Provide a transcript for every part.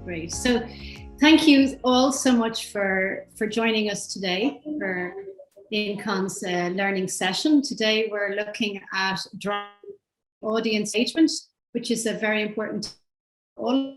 Great. So thank you all so much for joining us today for INCON's learning session. Today we're looking at audience engagement, which is a very important all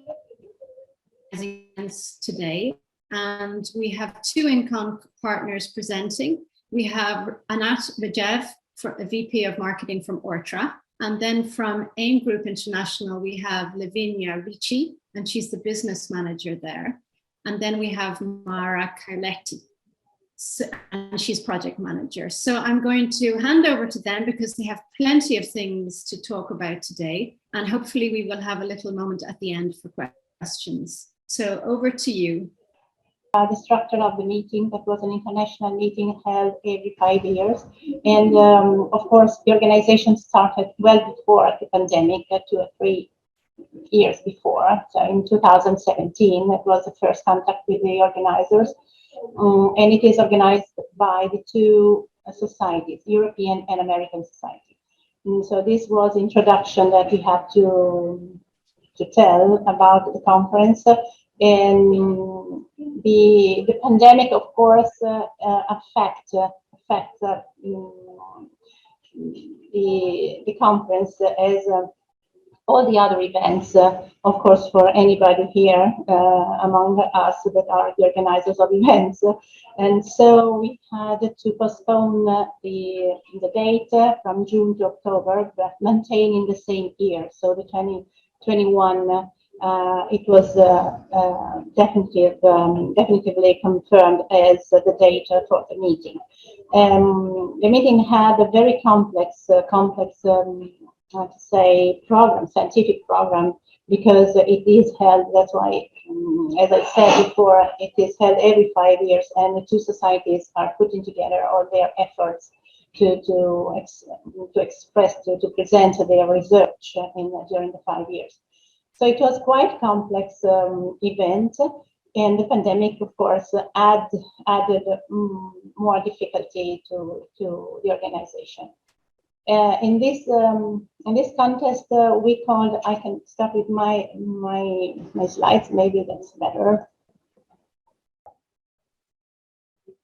events today. And we have two INCON partners presenting. We have Anat Regev, a VP of Marketing from Ortra. And then from AIM Group International, we have Lavinia Ricci, and she's the business manager there. And then we have Mara Carletti, and she's project manager. So I'm going to hand over to them because they have plenty of things to talk about today. And hopefully we will have a little moment at the end for questions. So over to you. The structure of the meeting, that was an international meeting held every 5 years. And of course, the organization started well before the pandemic, 2 or 3 years before. So in 2017, it was the first contact with the organizers. And it is organized by the two societies, European and American Society. And so this was introduction that we had to tell about the conference. And the pandemic, of course, affect the conference as all the other events, of course, for anybody here among us that are the organizers of events. And so we had to postpone the date from June to October, but maintaining the same year. So the 2021, it was definitively confirmed as the date for the meeting. The meeting had a very complex scientific program, because it is held, that's why, as I said before, it is held every 5 years, and the two societies are putting together all their efforts to present their research during the 5 years. So it was quite complex event, and the pandemic, of course, added more difficulty to the organization. In this contest, we called. I can start with my slides. Maybe that's better.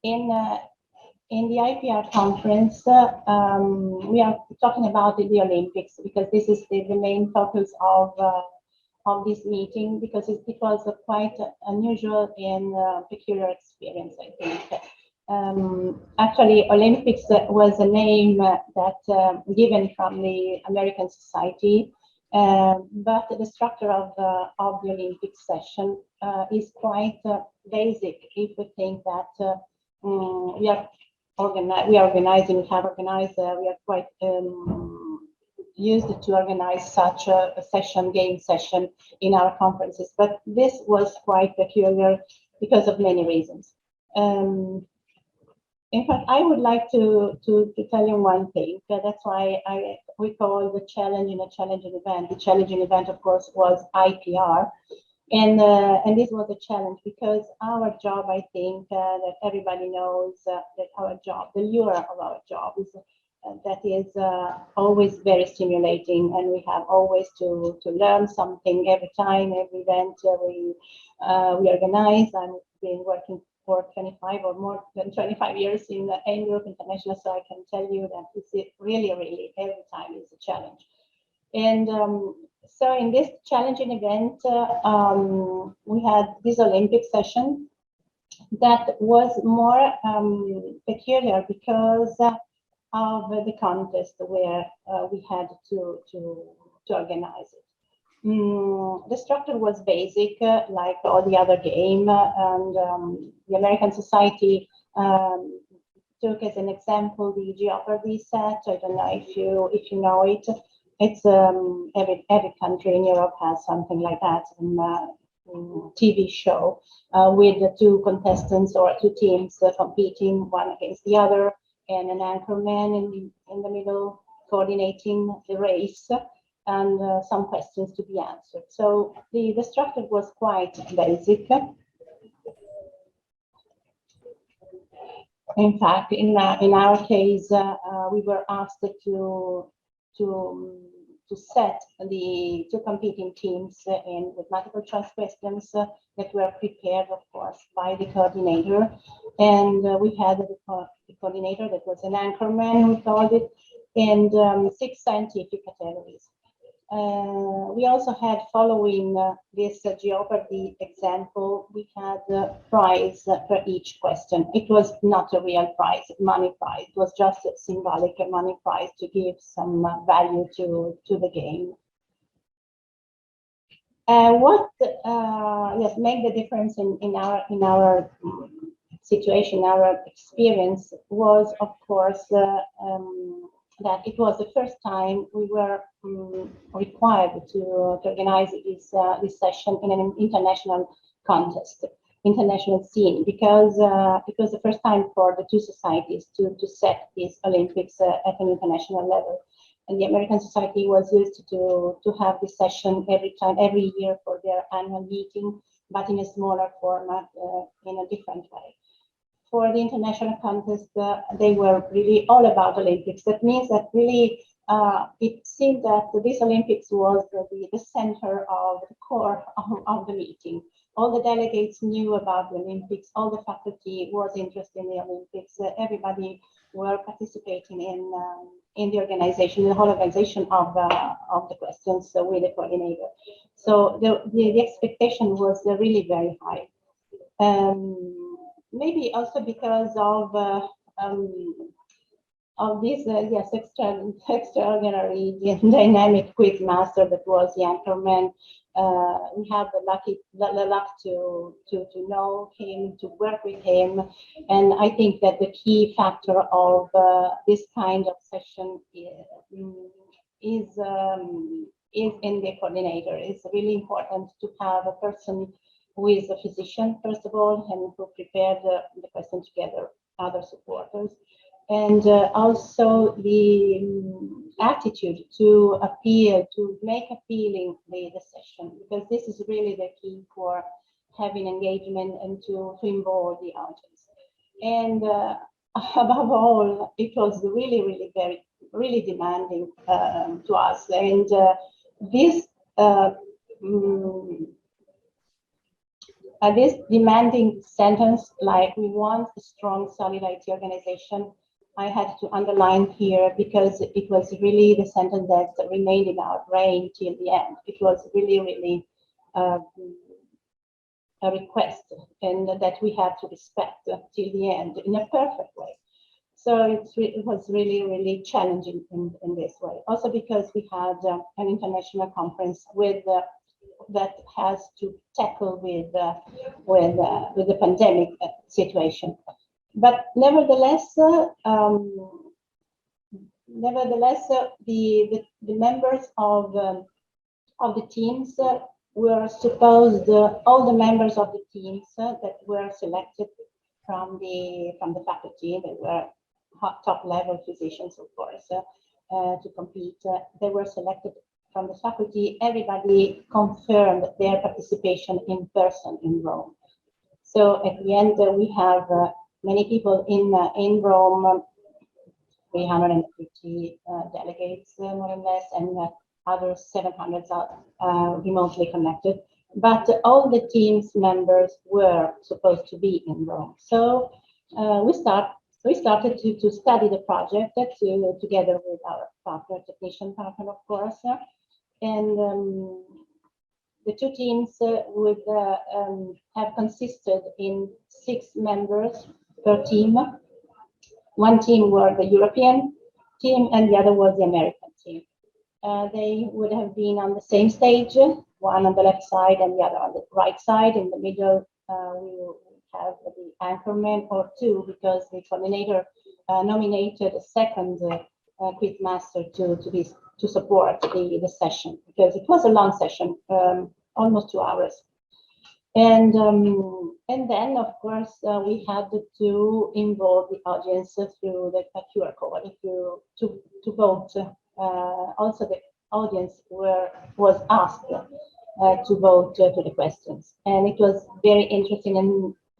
In the IPR conference, we are talking about the Olympics, because this is the main focus of this meeting, because it was a quite unusual and peculiar experience, I think. Actually, Olympics was a name that given from the American Society, but the structure of the Olympic session is quite basic. If we think that we are organizing, we are quite used to organize such a game session in our conferences, but this was quite peculiar because of many reasons. In fact, I would like to tell you one thing. That's why we call the challenging a challenging event. The challenging event, of course, was IPR, and this was a challenge because our job, I think, that everybody knows that our job, the lure of our job, is that is always very stimulating, and we have always to learn something every time, every event we organize. I've been working for 25 or more than 25 years in the AIM Group International, so I can tell you that it's really every time is a challenge. And so in this challenging event, we had this Olympic session that was more peculiar because of the contest where we had to organize it. The structure was basic, like all the other game, and the American Society took as an example the Jeopardy set. I don't know if you know it. It's every country in Europe has something like that, TV show with the two contestants or two teams competing one against the other, and an anchorman in the middle coordinating the race, and some questions to be answered. So the structure was quite basic. In fact, in our case, we were asked to set the two competing teams in with multiple choice questions that were prepared, of course, by the coordinator. And we had the coordinator that was an anchorman, we called it, and 6 scientific categories. We also had, following this Jeopardy example, we had a prize for each question. It was not a real prize, money prize. It was just a symbolic money prize to give some value to the game. What made the difference in our situation, our experience, was, of course, that it was the first time we were required to organize this session in an international contest, international scene, because it was the first time for the two societies to set these Olympics at an international level. And the American Society was used to have this session every year for their annual meeting, but in a smaller format, in a different way. For the international contest, they were really all about Olympics. That means that really it seemed that this Olympics was the center of the core of the meeting. All the delegates knew about the Olympics. All the faculty was interested in the Olympics. Everybody were participating in the organization, the whole organization of the questions with the coordinator. So the expectation was really very high. Maybe also because of this extraordinary dynamic quiz master that was the anchorman. We have the luck to know him, to work with him, and I think that the key factor of this kind of session is in the coordinator. It's really important to have a person who is a physician, first of all, and who prepared the question together, other supporters, and also the attitude to appeal, to make appealing the session, because this is really the key for having engagement and to involve the audience. And above all, it was really demanding to us. And this demanding sentence, like we want a strong, solid IT organization, I had to underline here because it was really the sentence that remained in our brain till the end. It was really a request, and that we had to respect till the end in a perfect way. So it was really challenging in this way. Also because we had an international conference with that has to tackle with the pandemic situation. But nevertheless, the members of the teams were supposed, all the members of the teams that were selected from the faculty, they were top level physicians, of course, to compete. They were selected from the faculty. Everybody confirmed their participation in person in Rome. So at the end, we have many people in Rome, 350 delegates, more or less, and other 700 are remotely connected. But all the team's members were supposed to be in Rome. So we started to study the project together with our technician partner, of course. And the two teams would have consisted in 6 members per team. One team were the European team and the other was the American team. They would have been on the same stage, one on the left side and the other on the right side. In the middle, we will have the anchorman, or 2, because the coordinator nominated a second quiz master to support the session, because it was a long session, almost 2 hours. And then, of course, we had to involve the audience through the QR code to vote. Also, the audience was asked to vote to the questions, and it was very interesting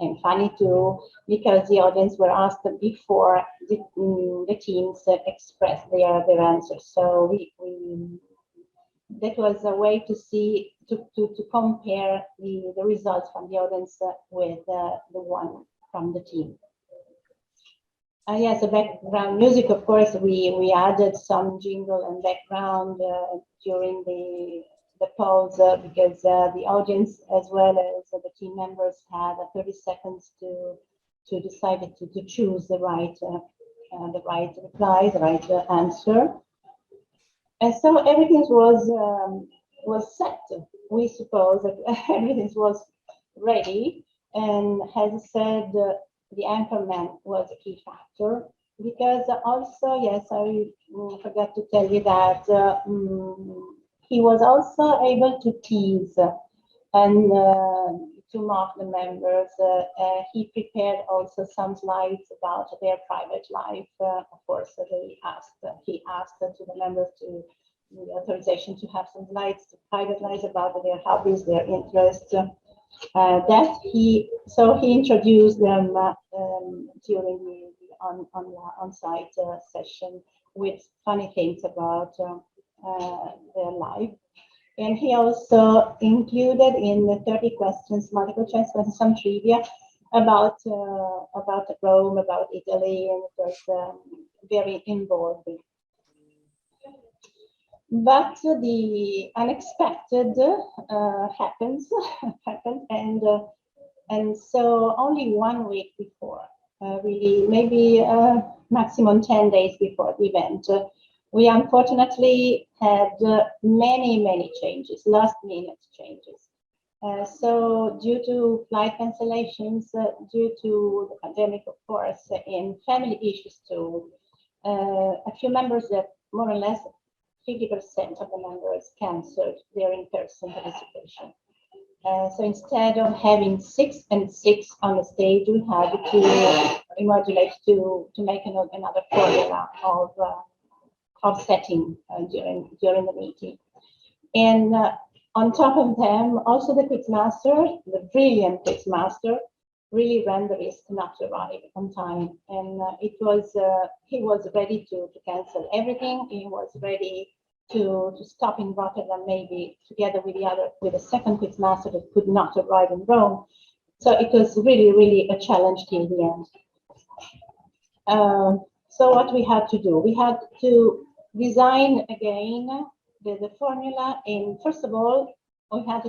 and funny too, because the audience were asked before the teams expressed their answers. So that was a way to see, to compare the results from the audience with the one from the team. Yes, the background music, of course, we added some jingle and background during the polls because the audience as well as the team members had 30 seconds to decide to choose the right reply, the right answer. And so everything was set. We suppose that everything was ready. And as I said, the anchorman was a key factor because also, yes, I forgot to tell you that he was also able to tease and to mock the members. He prepared also some slides about their private life. Of course, he asked to the members to the authorization to have some slides, private slides about their hobbies, their interests. He introduced them during the on-site session with funny things about their life. And he also included in the 30 questions, multiple choice questions, some trivia about Rome, about Italy, and it was very involving. But the unexpected happened, and so only 1 week before, really maybe maximum 10 days before the event, we unfortunately had many changes, last-minute changes. So due to flight cancellations, due to the pandemic, of course, and family issues too, a few members that more or less 50% of the members canceled their in-person participation. So instead of having 6 and 6 on the stage, we had to modulate to make another formula of setting during the meeting. And on top of them, also the quizmaster, the brilliant quizmaster, really ran the risk not to arrive on time. And he was ready to cancel everything. He was ready to stop in Rotterdam, maybe together with the second quizmaster that could not arrive in Rome. So it was really a challenge till the end. So what we had to do, we had to design again the formula. And first of all, we had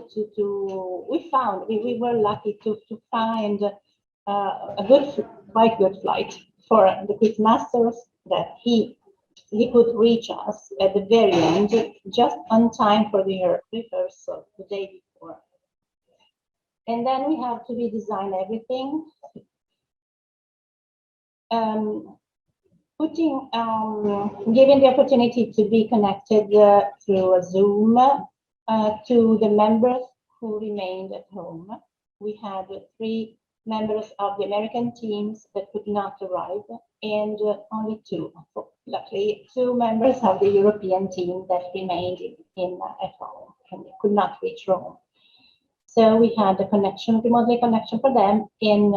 we were lucky to find a quite good flight for the quizmasters, that he could reach us at the very end, just on time for the rehearsal the day before. And then we have to redesign everything, giving the opportunity to be connected through a Zoom to the members who remained at home. We had 3 members of the American teams that could not arrive, and only 2, luckily, 2 members of the European team that remained at home and could not reach Rome. So we had a connection, remotely connection for them, and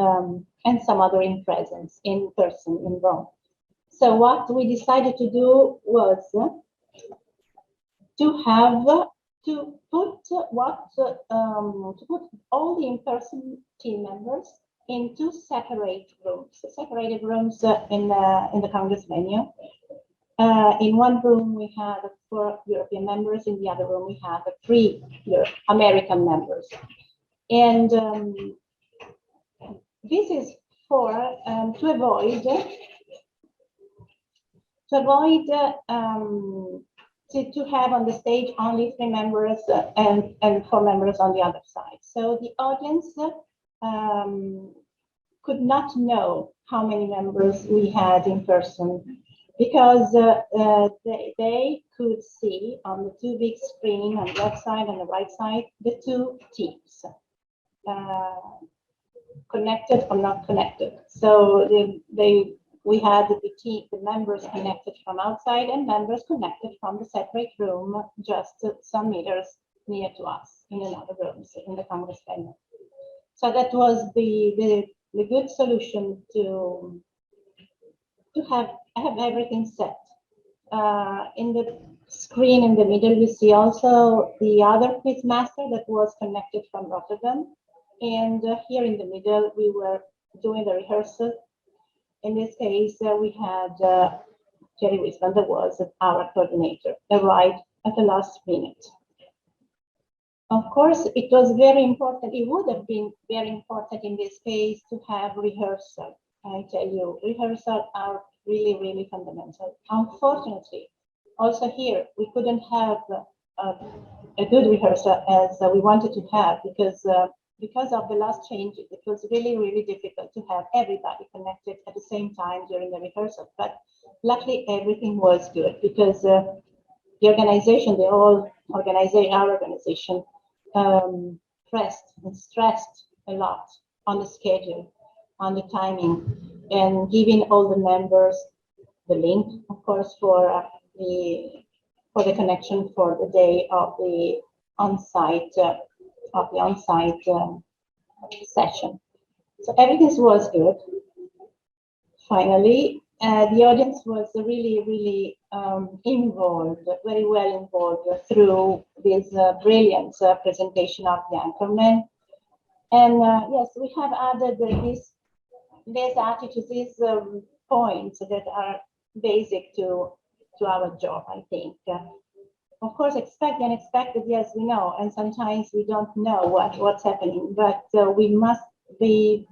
some other in person in Rome. So what we decided to do was to put all the in-person team members in 2 separated rooms in the Congress venue. In one room we had 4 European members, in the other room we had 3 American members. And this is for to avoid to have on the stage only 3 members and 4 members on the other side. So the audience could not know how many members we had in person, because they could see on the 2 big screen on the left side and the right side the 2 teams, connected or not connected. So we had the members connected from outside and members connected from the separate room, just some meters near to us in another room, in the Congress venue. So that was the good solution to have everything set. In the screen in the middle, you see also the other quiz master that was connected from Rotterdam. And here in the middle, we were doing the rehearsal. In this case, we had Jerry Wisman, that was our coordinator, arrived at the last minute. Of course, it was very important. It would have been very important in this case to have rehearsal. I tell you, rehearsals are really, really fundamental. Unfortunately, also here, we couldn't have a good rehearsal as we wanted to have because of the last changes. It was really, really difficult to have everybody connected at the same time during the rehearsal. But luckily, everything was good because the organization, the whole organization, our organization, pressed and stressed a lot on the schedule, on the timing, and giving all the members the link, of course, for the connection for the day of the on-site session. So everything was good. Finally, the audience was really, really involved, very well involved through this brilliant presentation of the anchorman. And yes, we have added these attitudes, these points that are basic to our job, I think. Of course, expect the unexpected, yes, we know, and sometimes we don't know what's happening, but we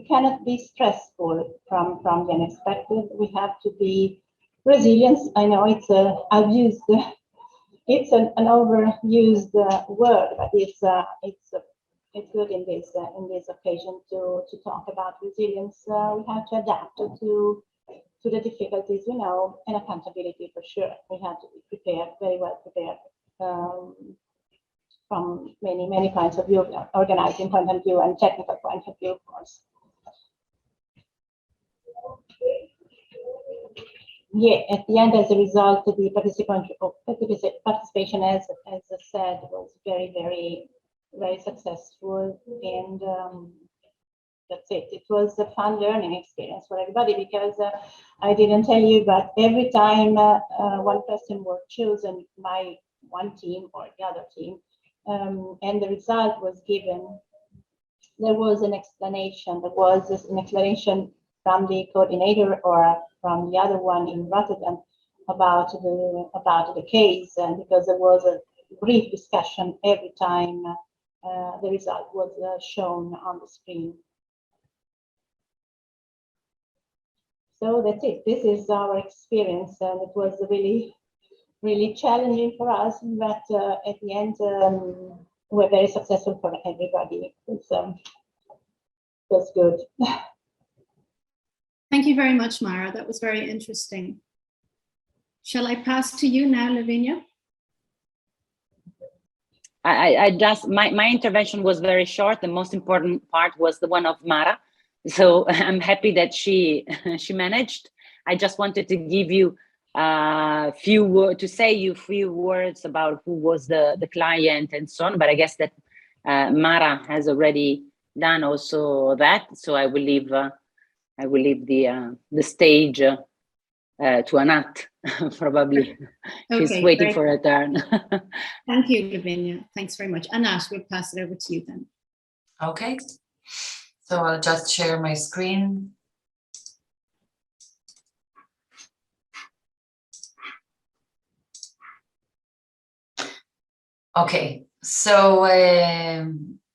cannot be stressful from the unexpected. We have to be resilient. I know it's an overused word, but it's good in this occasion to talk about resilience. We have to adapt to the difficulties, you know, and accountability for sure. We have to be prepared, very well prepared, from many points of view, organizing point of view and technical point of view, of course. Yeah, at the end, as a result, the participation, as I said, was very, very, very successful, and that's it. It was a fun learning experience for everybody because I didn't tell you, but every time one person was chosen by one team or the other team, and the result was given, there was an explanation. There was an explanation from the coordinator or from the other one in Rotterdam about the case, and because there was a brief discussion every time the result was shown on the screen. So that's it. This is our experience, and it was really, really challenging for us, but at the end, we're very successful for everybody. It was good. Thank you very much, Mara. That was very interesting. Shall I pass to you now, Lavinia? I just, my intervention was very short. The most important part was the one of Mara. So I'm happy that she managed. I just wanted to give you a few words, to say you a few words about who was the client and so on. But I guess that Mara has already done also that. So I will leave the stage to Anat. Probably she's Okay, waiting for her turn. Thank you, Lavinia. Thanks very much. Anat, we'll pass it over to you then. Okay. So I'll just share my screen. Okay, so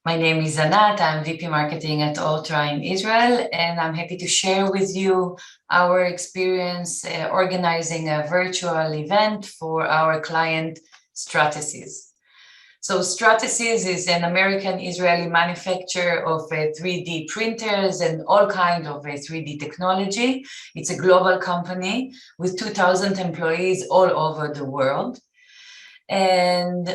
my name is Anat. I'm VP Marketing at Ortra in Israel, and I'm happy to share with you our experience organizing a virtual event for our client Stratasys. So Stratasys is an American-Israeli manufacturer of 3D printers and all kinds of 3D technology. It's a global company with 2,000 employees all over the world. And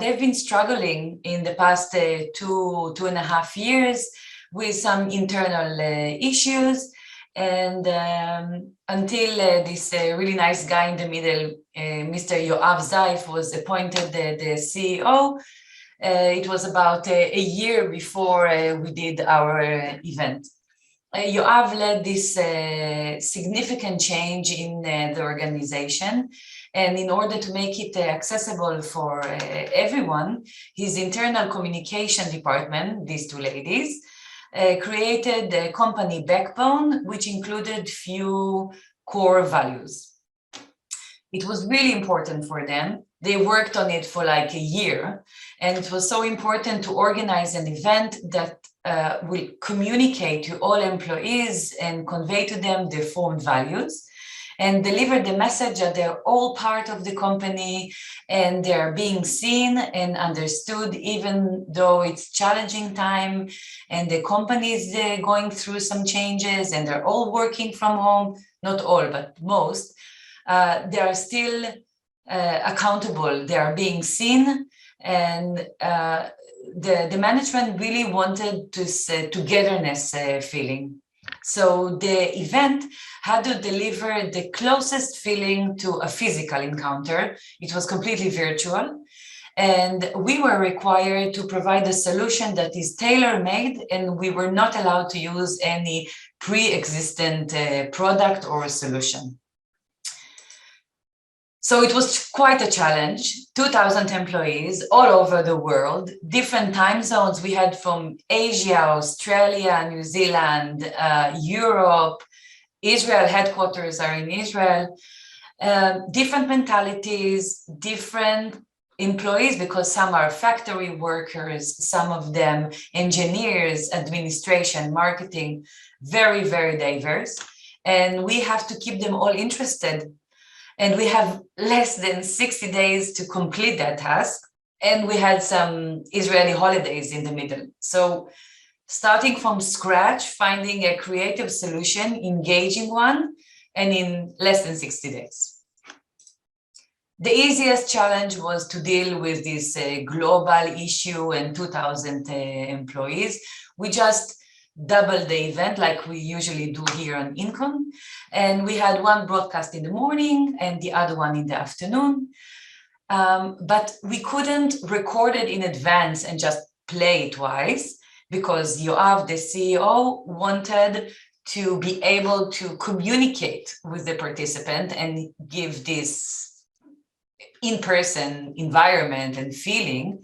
they've been struggling in the past 2.5 years with some internal issues. And until this really nice guy in the middle, Mr. Yoav Zeif, was appointed the CEO, it was about a year before we did our event. Yoav led this significant change in the organization, And in order to make it accessible for everyone, his internal communication department, these two ladies, created a company backbone, which included few core values. It was really important for them. They worked on it for like a year, and it was so important to organize an event that will communicate to all employees and convey to them their formed values and deliver the message that they're all part of the company and they're being seen and understood, even though it's challenging time and the company is going through some changes and they're all working from home, not all, but most. They are still accountable, they are being seen, and the management really wanted this togetherness feeling. So the event had to deliver the closest feeling to a physical encounter. It was completely virtual. And we were required to provide a solution that is tailor-made, and we were not allowed to use any pre-existent product or solution. So it was quite a challenge. 2,000 employees all over the world, different time zones. We had from Asia, Australia, New Zealand, Europe, Israel, headquarters are in Israel, different mentalities, different employees, because some are factory workers, some of them engineers, administration, marketing, very, very diverse. And we have to keep them all interested. And we have less than 60 days to complete that task. And we had some Israeli holidays in the middle. So starting from scratch, finding a creative solution, engaging one, and in less than 60 days. The easiest challenge was to deal with this global issue and 2,000 employees. We just doubled the event like we usually do here on INCON. And we had one broadcast in the morning and the other one in the afternoon. But we couldn't record it in advance and just play it twice, because Yoav, the CEO, wanted to be able to communicate with the participant and give this in-person environment and feeling.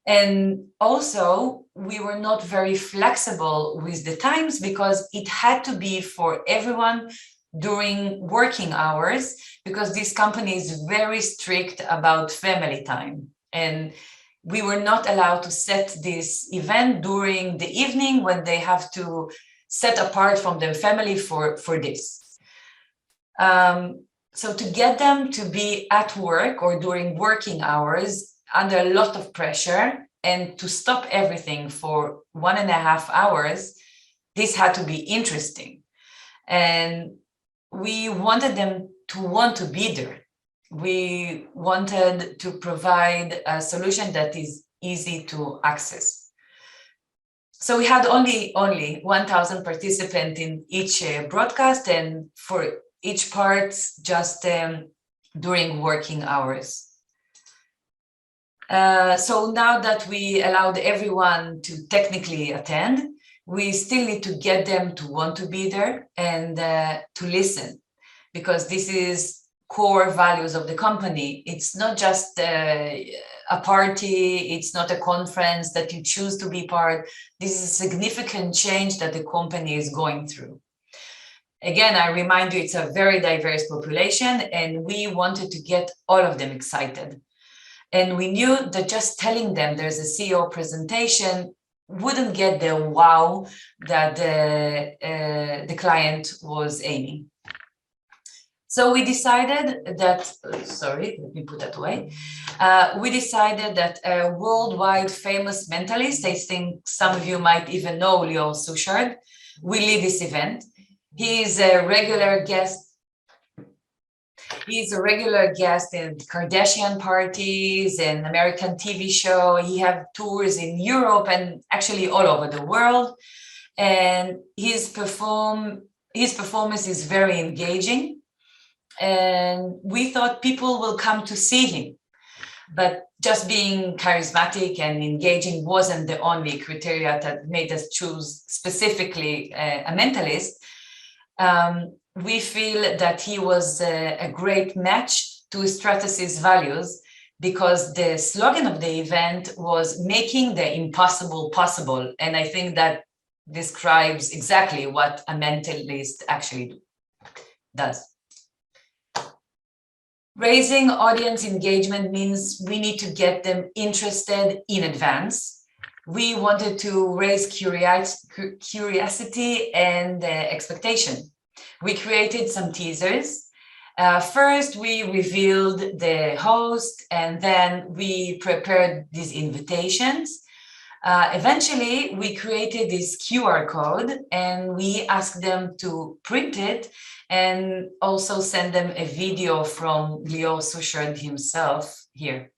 And also, we were not very flexible with the times because it had to be for everyone during working hours, because this company is very strict about family time. And we were not allowed to set this event during the evening when they have to set apart from their family for this. So to get them to be at work or during working hours under a lot of pressure and to stop everything for 1.5 hours, this had to be interesting. And we wanted them to want to be there. We wanted to provide a solution that is easy to access. So we had only 1,000 participants in each broadcast, and for each part just during working hours. So now that we allowed everyone to technically attend, we still need to get them to want to be there and to listen, because this is core values of the company. It's not just a party, it's not a conference that you choose to be part. This is a significant change that the company is going through. Again, I remind you, it's a very diverse population, and we wanted to get all of them excited. And we knew that just telling them there's a CEO presentation wouldn't get the wow that the client was aiming. So we decided that, sorry, let me put that away. We decided that a worldwide famous mentalist, I think some of you might even know Lior Suchard, will lead this event. He is a regular guest. He's a regular guest in Kardashian parties and American TV show. He has tours in Europe and actually all over the world. And his performance is very engaging. And we thought people will come to see him. But just being charismatic and engaging wasn't the only criteria that made us choose specifically a mentalist. We feel that he was a great match to Stratasys values, because the slogan of the event was making the impossible possible. And I think that describes exactly what a mentalist actually does. Raising audience engagement means we need to get them interested in advance. We wanted to raise curiosity and expectation. We created some teasers. First, we revealed the host, and then we prepared these invitations. Eventually, we created this QR code, and we asked them to print it and also send them a video from Lior Suchard himself here.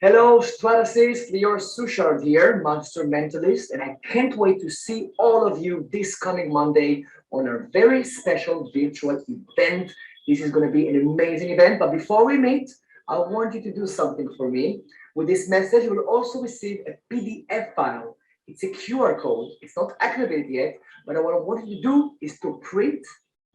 Hello, Stratasys, Lior Suchard here, Master Mentalist, and I can't wait to see all of you this coming Monday on our very special virtual event. This is going to be an amazing event, but before we meet, I want you to do something for me. With this message, you will also receive a PDF file. It's a QR code. It's not activated yet, but what I want you to do is to print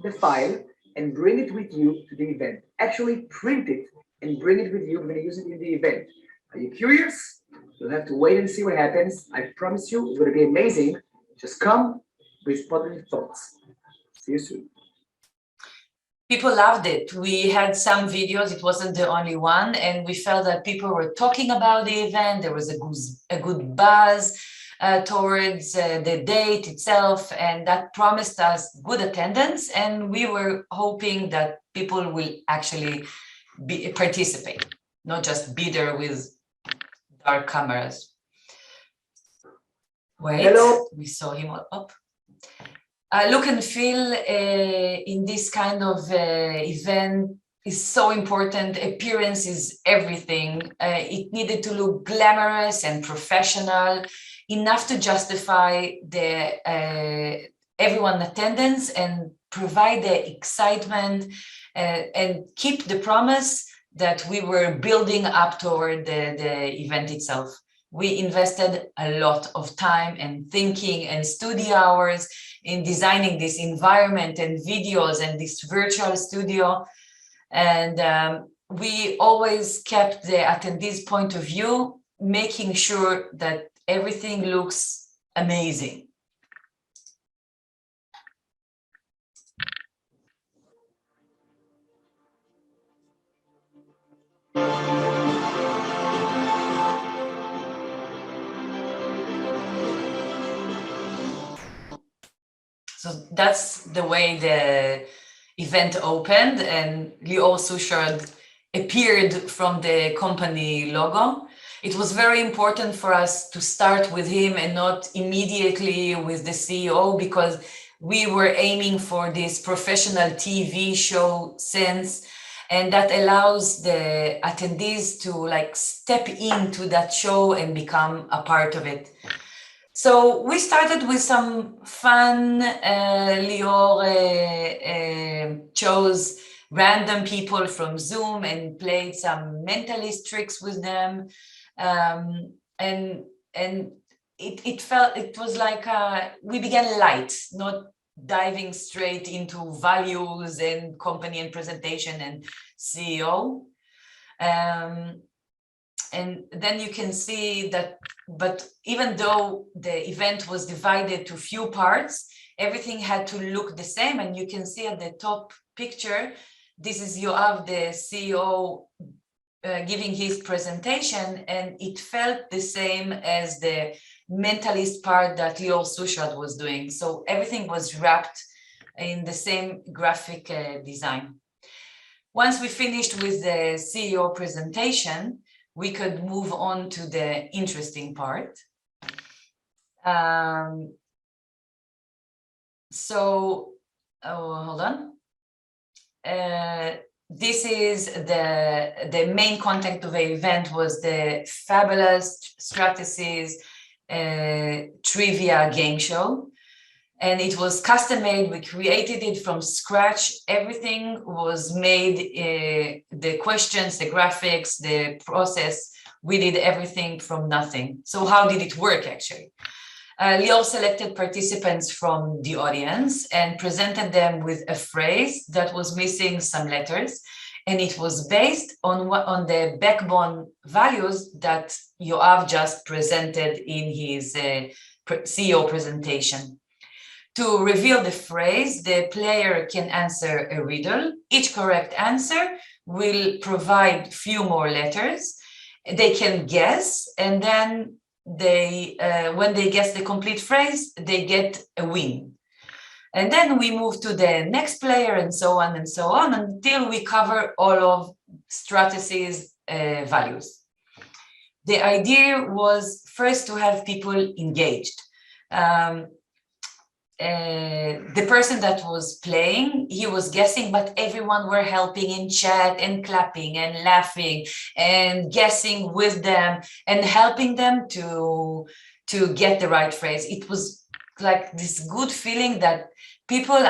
the file and bring it with you to the event. Actually print it and bring it with you. We're going to use it in the event. Are you curious? You'll have to wait and see what happens. I promise you, it's going to be amazing. Just come with positive thoughts. See you soon. People loved it. We had some videos, it wasn't the only one, and we felt that people were talking about the event. There was a good buzz towards the date itself, and that promised us good attendance, and we were hoping that people will actually participate, not just be there with dark cameras. Wait, hello. We saw him up. Look and feel in this kind of event is so important. Appearance is everything. It needed to look glamorous and professional, enough to justify the everyone attendance and provide the excitement and keep the promise that we were building up toward the event itself. We invested a lot of time and thinking and studio hours in designing this environment and videos and this virtual studio. And we always kept the attendees' point of view, making sure that everything looks amazing. So that's the way the event opened, and Lior Suchard appeared from the company logo. It was very important for us to start with him and not immediately with the CEO, because we were aiming for this professional TV show sense, and that allows the attendees to like step into that show and become a part of it. So we started with some fun. Lior chose random people from Zoom and played some mentalist tricks with them. And it was like we began light, not diving straight into values and company and presentation and CEO. And then you can see that, but even though the event was divided to few parts, everything had to look the same. And you can see at the top picture, this is Yoav, the CEO, giving his presentation, and it felt the same as the mentalist part that Lior Suchard was doing. So everything was wrapped in the same graphic design. Once we finished with the CEO presentation, we could move on to the interesting part. Hold on. This is the main content of the event was the fabulous Stratasys trivia game show. And it was custom made. We created it from scratch. Everything was made, the questions, the graphics, the process, we did everything from nothing. So how did it work actually? Lior selected participants from the audience and presented them with a phrase that was missing some letters. And it was based on the backbone values that Yoav just presented in his CEO presentation. To reveal the phrase, the player can answer a riddle. Each correct answer will provide few more letters. They can guess, and then when they guess the complete phrase, they get a win. And then we move to the next player, and so on until we cover all of Stratasys values. The idea was first to have people engaged. The person that was playing, he was guessing, but everyone were helping in chat and clapping and laughing and guessing with them and helping them to get the right phrase. It was like this good feeling that people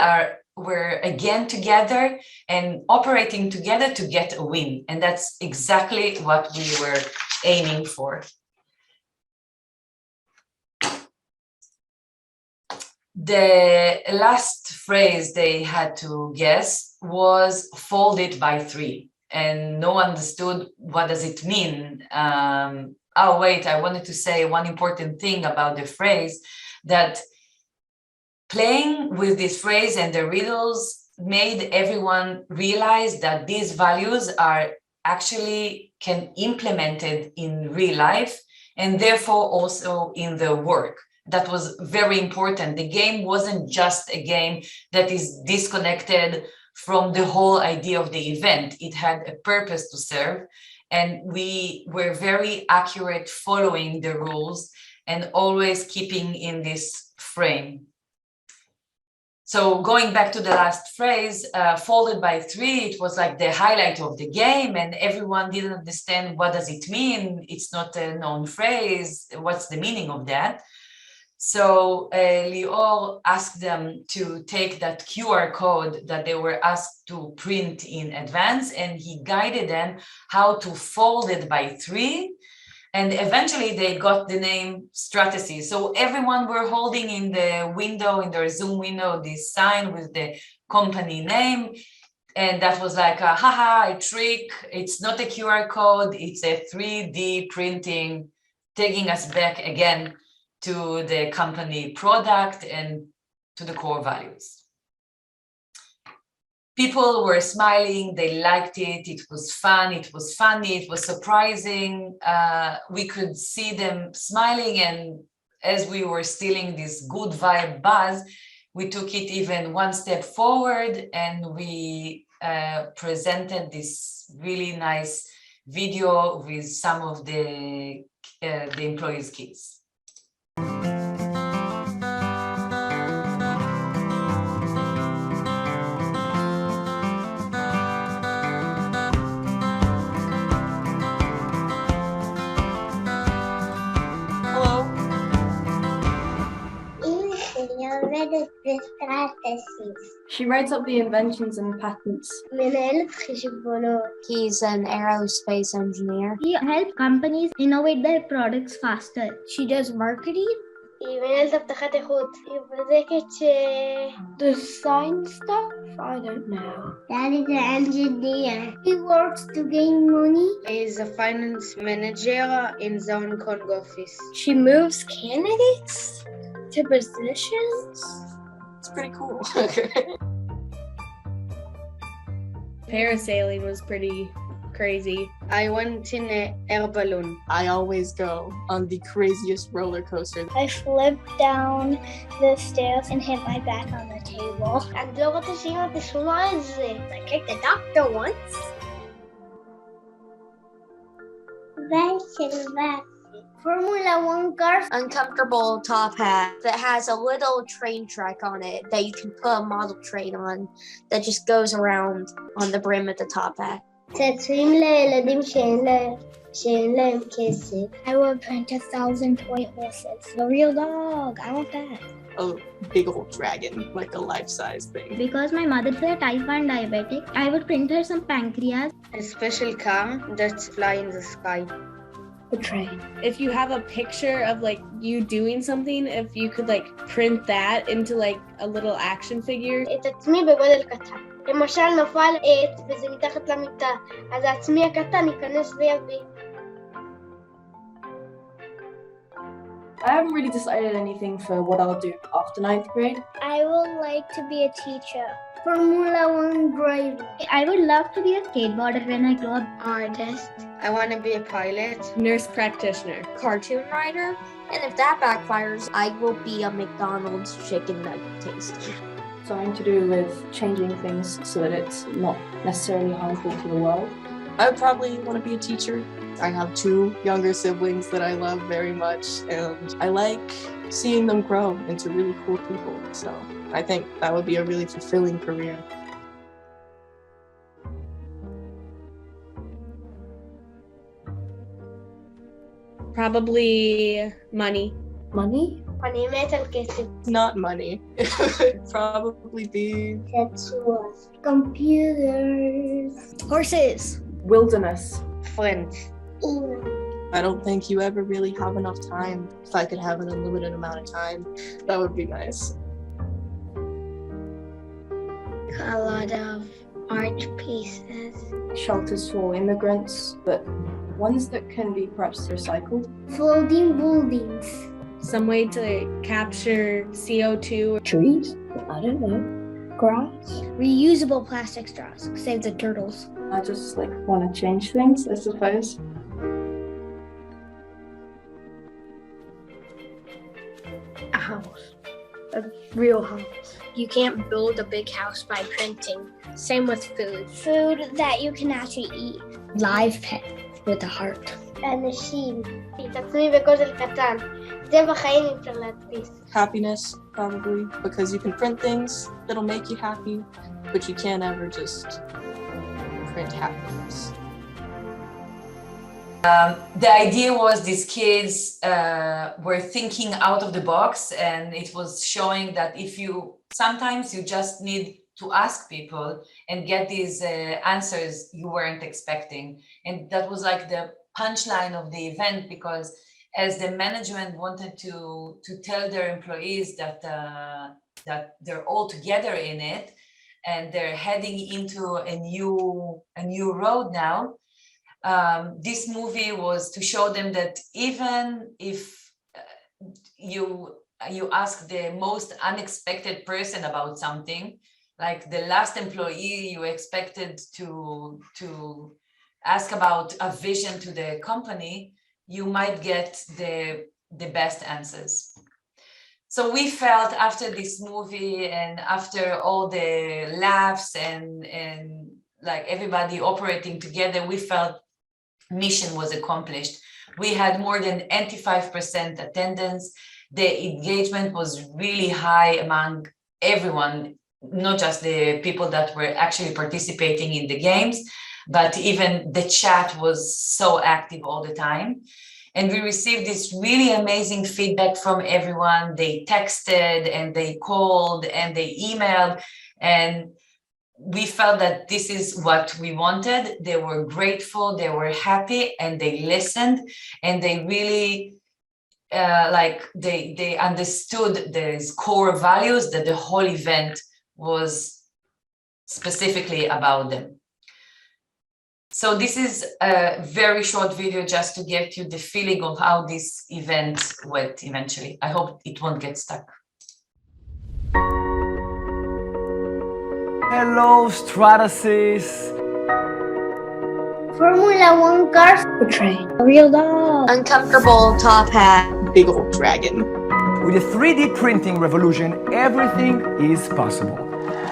were again together and operating together to get a win. And that's exactly what we were aiming for. The last phrase they had to guess was folded by 3, and no one understood what does it mean. Oh wait, I wanted to say one important thing about the phrase, that playing with this phrase and the riddles made everyone realize that these values are actually can implemented in real life and therefore also in the work. That was very important. The game wasn't just a game that is disconnected from the whole idea of the event. It had a purpose to serve, and we were very accurate following the rules and always keeping in this frame. So going back to the last phrase, folded by 3, it was like the highlight of the game, and everyone didn't understand what does it mean. It's not a known phrase. What's the meaning of that? So Lior asked them to take that QR code that they were asked to print in advance, and he guided them how to fold it by 3. And eventually they got the name Stratasys. So everyone were holding in the window, in their Zoom window, this sign with the company name. And that was like, haha, a trick. It's not a QR code, it's a 3D printing, taking us back again to the company product and to the core values. People were smiling, they liked it, it was fun, it was funny, it was surprising. We could see them smiling, and as we were stealing this good vibe buzz, we took it even one step forward, and we presented this really nice video with some of the employees' kids. She writes up the inventions and patents. He's an aerospace engineer. He helps companies innovate their products faster. She does marketing. Design stuff? I don't know. Dad is an engineer. He works to gain money. He's a finance manager in the INCON office. She moves candidates to positions? It's pretty cool. Parasailing was pretty crazy. I went in an air balloon. I always go on the craziest roller coaster. I flipped down the stairs and hit my back on the table. I kicked the doctor once. Formula One cars. Uncomfortable top hat that has a little train track on it that you can put a model train on that just goes around on the brim at the top hat. I will print 1,000 toy horses. The real dog. I want that. A big old dragon, like a life-size thing. Because my mother's a type 1 diabetic, I would print her some pancreas. A special car that flies in the sky. The train. If you have a picture of like you doing something, if you could like print that into like a little action figure. למשל נפל עט וזה מתחת למיטה, אז העצמי הקטן ייכנס ויביא. I haven't really decided anything for what I'll do after 9th grade. I would like to be a teacher. Formula One driver. I would love to be a skateboarder when I grow up. Artist. I want to be a pilot. Nurse practitioner. Cartoon writer. And if that backfires, I will be a McDonald's chicken nugget taster. Something to do with changing things so that it's not necessarily harmful to the world. I would probably want to be a teacher. I have 2 younger siblings that I love very much, and I like seeing them grow into really cool people. So I think that would be a really fulfilling career. Probably money. Money? אני מת על כסף. Not money. It would probably be Tattoos. Computers. Horses. Wilderness. Friends. I don't think you ever really have enough time. If I could have an unlimited amount of time, that would be nice. A lot of art pieces. Shelters for immigrants, but ones that can be perhaps recycled. Floating buildings. Some way to capture CO2. Trees? I don't know. Grass? Reusable plastic straws. Save the turtles. I just want to change things, I suppose. A house. A real house. You can't build a big house by printing. Same with food. Food that you can actually eat. Live pet with a heart. אנשים. את עצמי בגודל קטן. זה בחיים אפשר להדפיס. Happiness, probably, because you can print things that'll make you happy, but you can't ever just print happiness. The idea was these kids were thinking out of the box, and it was showing that sometimes you just need to ask people and get these answers you weren't expecting. And that was like the punchline of the event, because as the management wanted to tell their employees that they're all together in it and they're heading into a new road now, this movie was to show them that even if you ask the most unexpected person about something, like the last employee you expected to ask about a vision to the company, you might get the best answers. So we felt after this movie and after all the laughs and like everybody operating together, we felt mission was accomplished. We had more than 85% attendance. The engagement was really high among everyone, not just the people that were actually participating in the games, but even the chat was so active all the time. And we received this really amazing feedback from everyone. They texted and they called and they emailed, and we felt that this is what we wanted. They were grateful, they were happy, and they listened, and they really they understood these core values that the whole event was specifically about them. So this is a very short video just to get you the feeling of how this event went eventually. I hope it won't get stuck. Hello, Stratasis. Formula One cars. A train. A real dog. Uncomfortable top hat. Big old dragon. With the 3D printing revolution, everything is possible.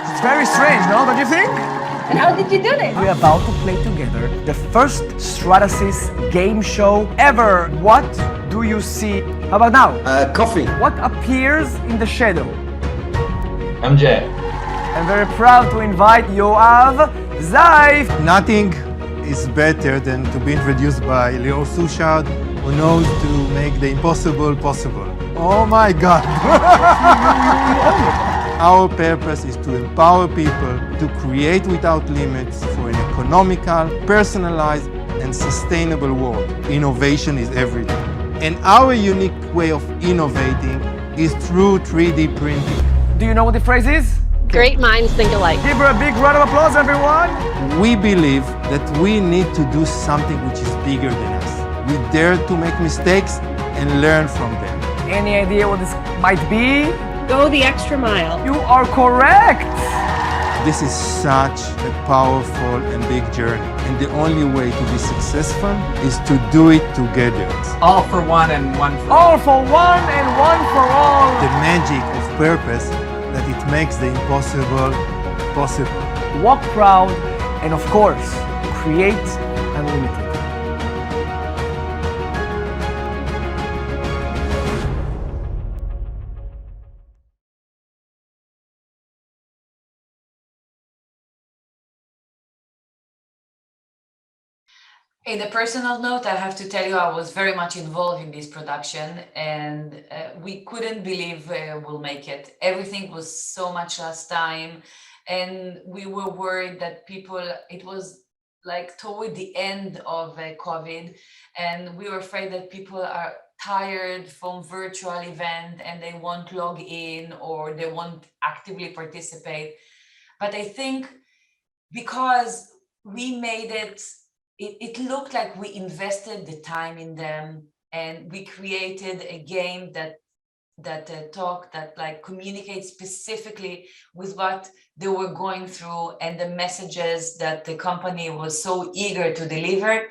It's very strange, no? Don't you think? And how did you do this? We're about to play together the first Stratasis game show ever. What do you see? How about now? Coffee. What appears in the shadow? I'm Jay. I'm very proud to invite Yoav Zaif. Nothing is better than to be introduced by Lior Sushard, who knows to make the impossible possible. Oh my God! Our purpose is to empower people to create without limits for an economical, personalized, and sustainable world. Innovation is everything. And our unique way of innovating is through 3D printing. Do you know what the phrase is? Great minds think alike. Give her a big round of applause, everyone. We believe that we need to do something which is bigger than us. We dare to make mistakes and learn from them. Any idea what this might be? Go the extra mile. You are correct. This is such a powerful and big journey, and the only way to be successful is to do it together. All for one and one for all. All for one and one for all. The magic of purpose, that it makes the impossible possible. Walk proud and, of course, create unlimited. In a personal note, I have to tell you, I was very much involved in this production, and we couldn't believe we'll make it. Everything was so much last time, and we were worried that people, it was like toward the end of COVID, and we were afraid that people are tired from virtual event and they won't log in or they won't actively participate. But I think because we made it, it looked like we invested the time in them, and we created a game that communicates specifically with what they were going through and the messages that the company was so eager to deliver.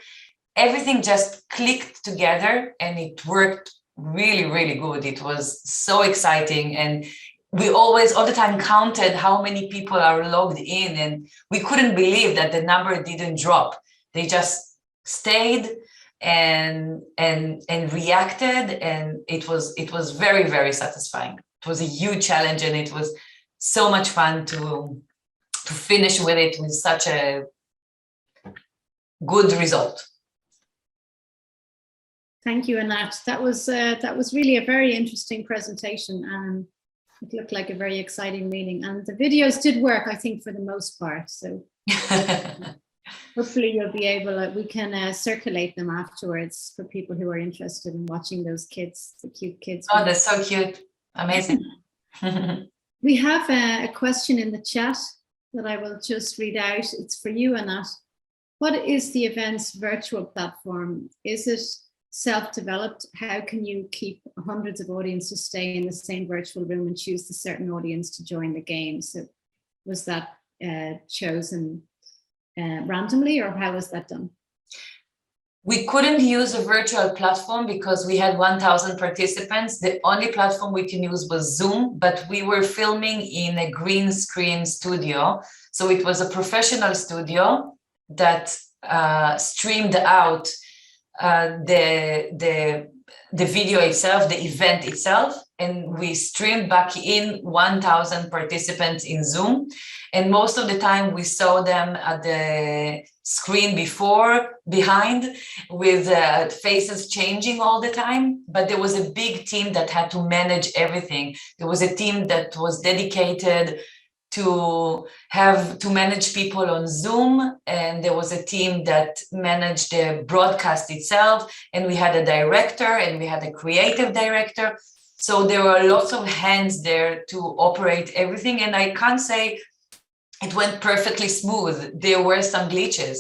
Everything just clicked together and it worked really, really good. It was so exciting, and we always, all the time, counted how many people are logged in, and we couldn't believe that the number didn't drop. They just stayed and reacted, and it was very, very satisfying. It was a huge challenge, and it was so much fun to finish with it with such a good result. Thank you, Anat. That was really a very interesting presentation, and it looked like a very exciting meeting. And the videos did work, I think, for the most part. So. Hopefully you'll be able, we can circulate them afterwards for people who are interested in watching those kids, the cute kids. Oh, that's so cute. Amazing. We have a question in the chat that I will just read out. It's for you, Anat. What is the event's virtual platform? Is it self-developed? How can you keep hundreds of audiences stay in the same virtual room and choose the certain audience to join the game? So was that chosen randomly, or how was that done? We couldn't use a virtual platform because we had 1,000 participants. The only platform we can use was Zoom, but we were filming in a green screen studio. So it was a professional studio that streamed out the video itself, the event itself, and we streamed back in 1,000 participants in Zoom. And most of the time we saw them at the screen behind, with faces changing all the time. But there was a big team that had to manage everything. There was a team that was dedicated to manage people on Zoom, and there was a team that managed the broadcast itself, and we had a director and we had a creative director. So there were lots of hands there to operate everything, and I can't say it went perfectly smooth. There were some glitches,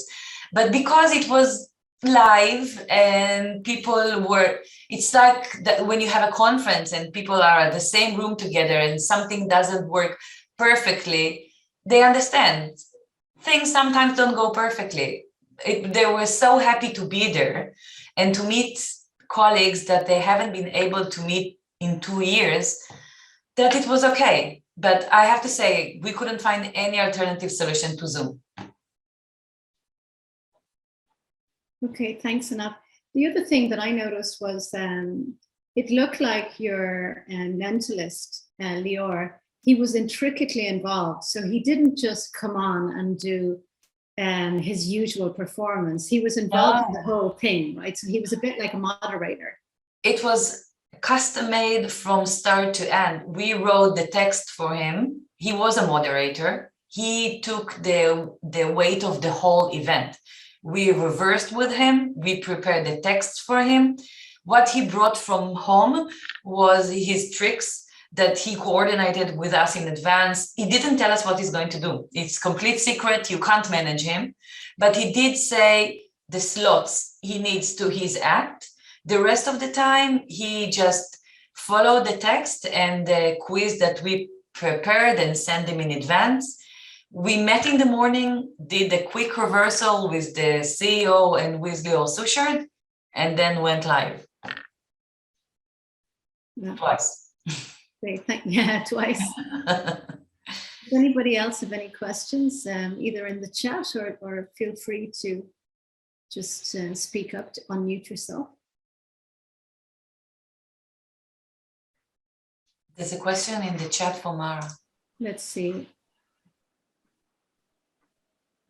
but because it was live and people were, it's like that when you have a conference and people are at the same room together and something doesn't work perfectly, they understand. Things sometimes don't go perfectly. They were so happy to be there and to meet colleagues that they haven't been able to meet in 2 years, that it was okay. But I have to say, we couldn't find any alternative solution to Zoom. Okay, thanks, Anat. The other thing that I noticed was it looked like your mentalist, Lior, he was intricately involved. So he didn't just come on and do his usual performance. He was involved in the whole thing, right? So he was a bit like a moderator. It was custom made from start to end. We wrote the text for him. He was a moderator. He took the weight of the whole event. We reversed with him. We prepared the text for him. What he brought from home was his tricks that he coordinated with us in advance. He didn't tell us what he's going to do. It's complete secret. You can't manage him. But he did say the slots he needs to his act. The rest of the time, he just followed the text and the quiz that we prepared and sent him in advance. We met in the morning, did a quick reversal with the CEO and with Lior Suchard, and then went live. Yeah. Twice. Great. Yeah, twice. Does anybody else have any questions, either in the chat or feel free to just speak up, to unmute yourself? There's a question in the chat for Mara. Let's see.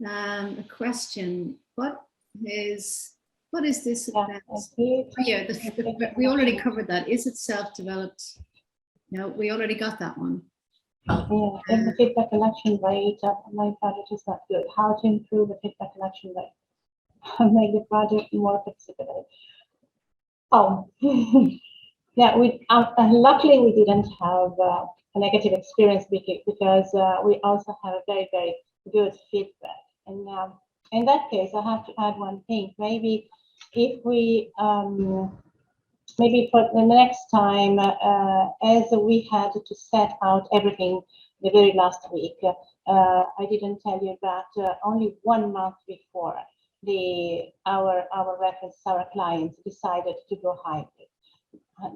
A question. What is this event? Yeah, we already covered that. Is it self-developed? No, we already got that one. Yeah, and the feedback collection rate of my project is not good. How to improve the feedback collection rate? Make the project more participatory. Oh, yeah. Luckily we didn't have a negative experience because we also have a very, very good feedback. And in that case, I have to add one thing. Maybe if we maybe for the next time, as we had to set out everything the very last week, I didn't tell you that only 1 month before our reference, our clients decided to go hybrid.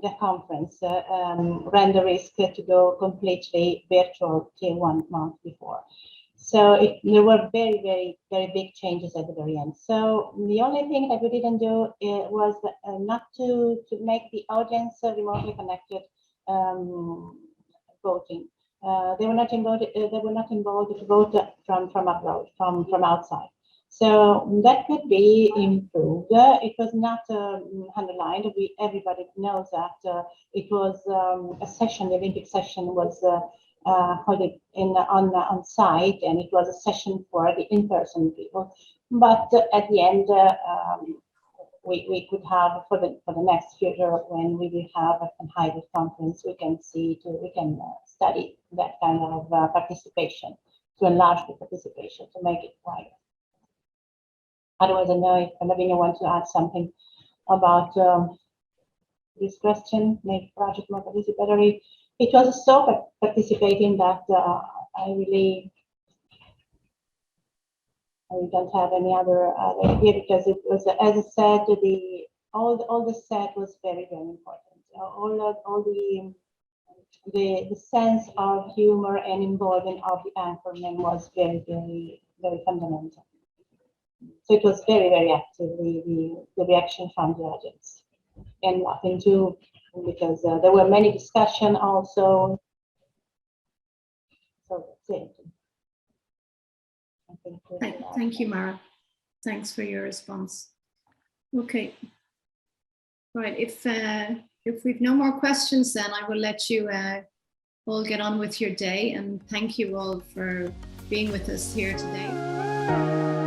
The conference ran the risk to go completely virtual till 1 month before. So there were very, very, very big changes at the very end. So the only thing that we didn't do was not to make the audience remotely connected voting. They were not involved. They were not involved to vote from abroad, from outside. So that could be improved. It was not underlined. Everybody knows that it was a session. The Olympic session was held on site, and it was a session for the in-person people. But at the end, we could have for the next future, when we will have a hybrid conference, we can study that kind of participation, to enlarge the participation, to make it wider. Otherwise, I know if Lavinia wants to add something about this question, make project more participatory. It was so participating that I don't have any other idea, because it was, as I said, all the set was very, very important. All the sense of humor and involvement of the anchorman was very, very, very fundamental. So it was very, very active, the reaction from the audience. And nothing to, because there were many discussions also. So that's it. Thank you, Mara. Thanks for your response. Okay. Right. If we've no more questions, then I will let you all get on with your day. And thank you all for being with us here today.